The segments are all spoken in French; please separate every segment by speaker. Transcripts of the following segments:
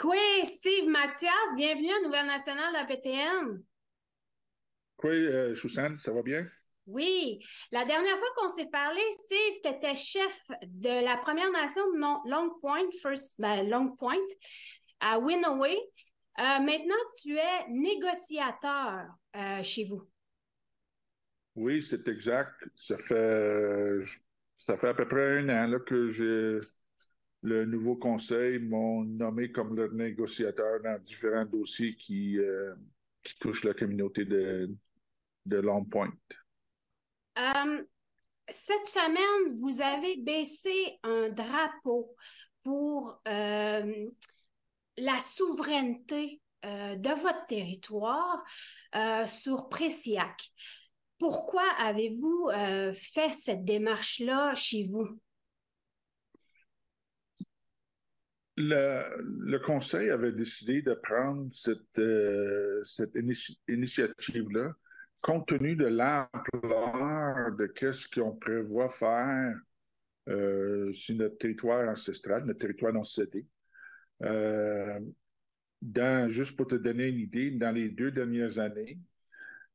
Speaker 1: Quoi, Steve Mathias, bienvenue à Nouvelle Nationale de la PTN.
Speaker 2: Oui, Suzanne, ça va bien?
Speaker 1: Oui, la dernière fois qu'on s'est parlé, Steve, tu étais chef de la Première Nation de Long Point, Long Point, à Winaway. Maintenant, tu es négociateur chez vous.
Speaker 2: Oui, c'est exact. Ça fait à peu près un an là, que le nouveau conseil m'ont nommé comme le négociateur dans différents dossiers qui touchent la communauté de Long Point.
Speaker 1: Euh, Cette semaine, vous avez baissé un drapeau pour la souveraineté de votre territoire sur Pressiac. Pourquoi avez-vous fait cette démarche-là chez vous?
Speaker 2: Le conseil avait décidé de prendre cette initiative-là compte tenu de l'ampleur de qu'est-ce qu'on prévoit faire sur notre territoire ancestral, notre territoire non cédé. Euh, Juste pour te donner une idée, dans les 2 dernières années,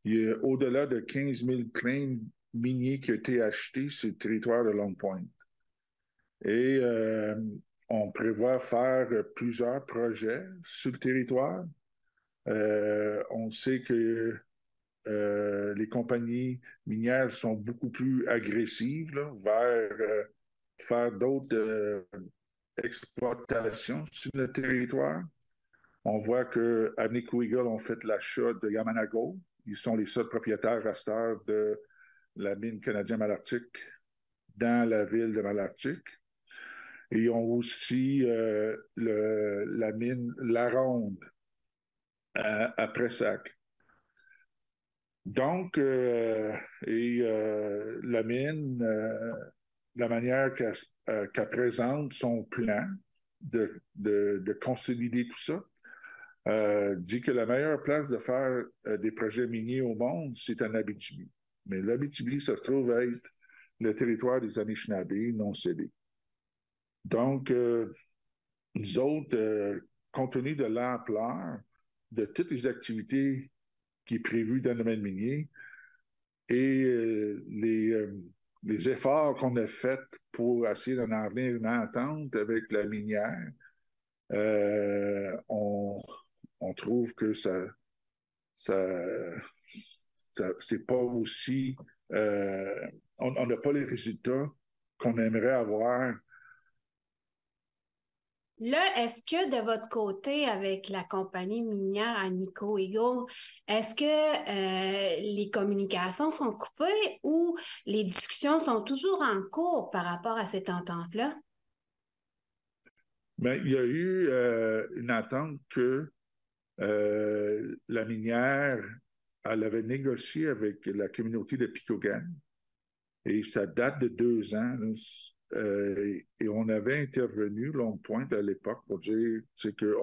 Speaker 2: il y a au-delà de 15 000 claims miniers qui ont été achetés sur le territoire de Long Point. Et on prévoit faire plusieurs projets sur le territoire. On sait que les compagnies minières sont beaucoup plus agressives là, vers faire d'autres exploitations sur le territoire. On voit que Agnico Eagle ont fait l'achat de Yamanago. Ils sont les seuls propriétaires resteurs de la mine canadienne Malartic dans la ville de Malartic. Et ils ont aussi la mine La Ronde à Pressac. Donc, la mine, la manière qu'elle présente son plan de consolider tout ça, dit que la meilleure place de faire des projets miniers au monde, c'est en Abitibi. Mais l'Abitibi, ça se trouve être le territoire des Anishinabés non cédés. Donc, nous autres, compte tenu de l'ampleur de toutes les activités qui est prévues dans le domaine minier et les efforts qu'on a faits pour essayer d'en venir une entente avec la minière, euh, on, on trouve que ça, c'est pas aussi, euh, on n'a pas les résultats qu'on aimerait avoir.
Speaker 1: Là, est-ce que de votre côté, avec la compagnie minière Agnico Eagle, est-ce que les communications sont coupées ou les discussions sont toujours en cours par rapport à cette entente-là?
Speaker 2: Mais il y a eu une attente que la minière, elle avait négocié avec la communauté de Picogan et ça date de 2 ans. Là. Et on avait intervenu, Long Point, à l'époque, pour dire que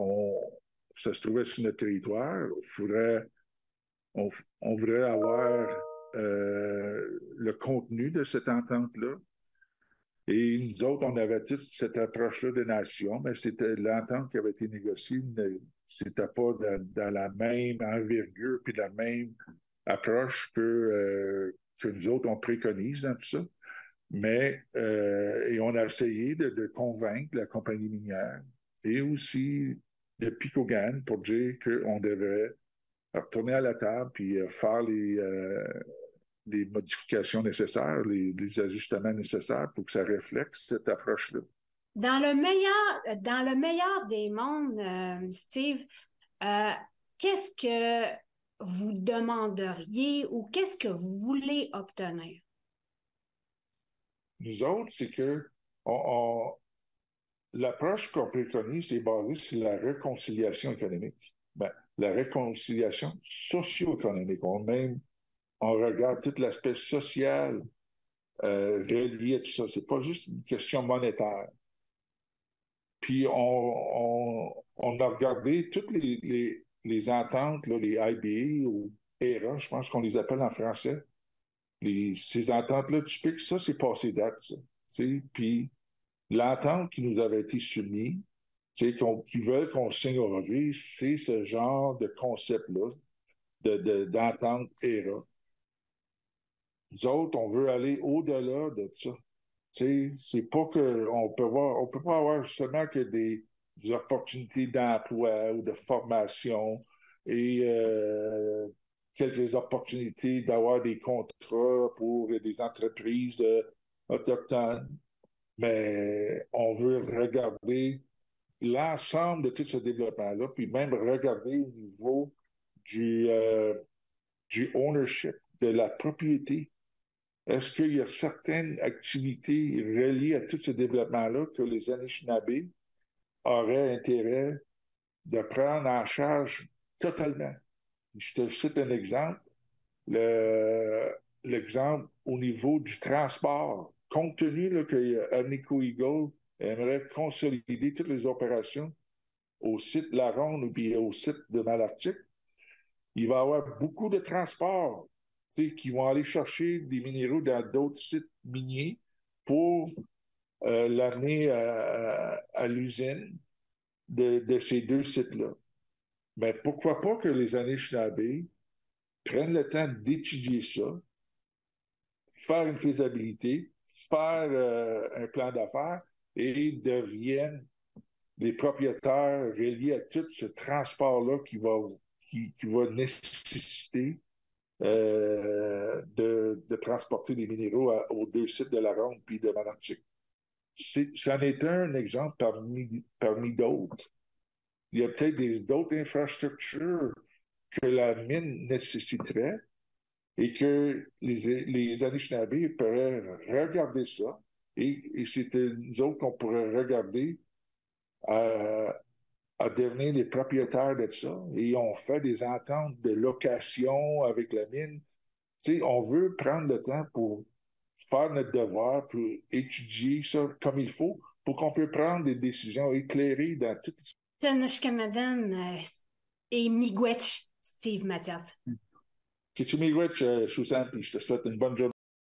Speaker 2: ça se trouvait sur notre territoire. On, on voudrait avoir le contenu de cette entente-là. Et nous autres, on avait toute cette approche-là de nation, mais c'était l'entente qui avait été négociée, c'était pas dans la même envergure puis la même approche que nous autres, on préconise dans tout ça. Mais, et on a essayé de convaincre la compagnie minière et aussi de Picogan pour dire qu'on devrait retourner à la table puis faire les modifications nécessaires, les ajustements nécessaires pour que ça reflète cette approche-là.
Speaker 1: Dans le meilleur des mondes, Steve, euh, qu'est-ce que vous demanderiez ou qu'est-ce que vous voulez obtenir?
Speaker 2: Nous autres, c'est que on- l'approche qu'on préconise est basée sur la réconciliation économique. Ben, la réconciliation socio-économique. On regarde tout l'aspect social relié à tout ça. C'est pas juste une question monétaire. Puis on a regardé toutes les ententes, là, les IBA ou ERA, je pense qu'on les appelle en français. Ces ententes-là typiques, ça, c'est passé date, ça. Tu sais. Puis l'entente qui nous avait été soumise, qui veulent qu'on signe aujourd'hui, c'est ce genre de concept-là, d'entente ERA. Nous autres, on veut aller au-delà de ça. C'est pas on peut pas avoir seulement que des opportunités d'emploi ou de formation et quelques opportunités d'avoir des contrats pour des entreprises autochtones. Mais on veut regarder l'ensemble de tout ce développement-là, puis même regarder au niveau du, euh, du ownership, de la propriété. Est-ce qu'il y a certaines activités reliées à tout ce développement-là que les Anishinaabe auraient intérêt de prendre en charge totalement? Je te cite un exemple. L'exemple au niveau du transport. Compte tenu là, que Agnico Eagle aimerait consolider toutes les opérations au site La Ronde ou bien au site de Malartic, il va y avoir beaucoup de transports qui vont aller chercher des minéraux dans d'autres sites miniers pour l'amener à l'usine de ces deux sites-là. Mais pourquoi pas que les Anishinaabe prennent le temps d'étudier ça, faire une faisabilité, faire un plan d'affaires et deviennent les propriétaires reliés à tout ce transport-là qui va nécessiter de transporter des minéraux aux deux sites de la Ronde puis de Malartic. C'en est un exemple parmi d'autres. Il y a peut-être d'autres infrastructures que la mine nécessiterait et que les Anishinaabe pourraient regarder ça et c'est nous autres qu'on pourrait regarder à devenir les propriétaires de ça et on fait des ententes de location avec la mine. On veut prendre le temps pour faire notre devoir, pour étudier ça comme il faut, pour qu'on puisse prendre des décisions éclairées dans tout.
Speaker 1: Tanashkamadan et Miigwech, Steve Mathias.
Speaker 2: Kitchumigwech, Susan, puis je te souhaite une bonne journée.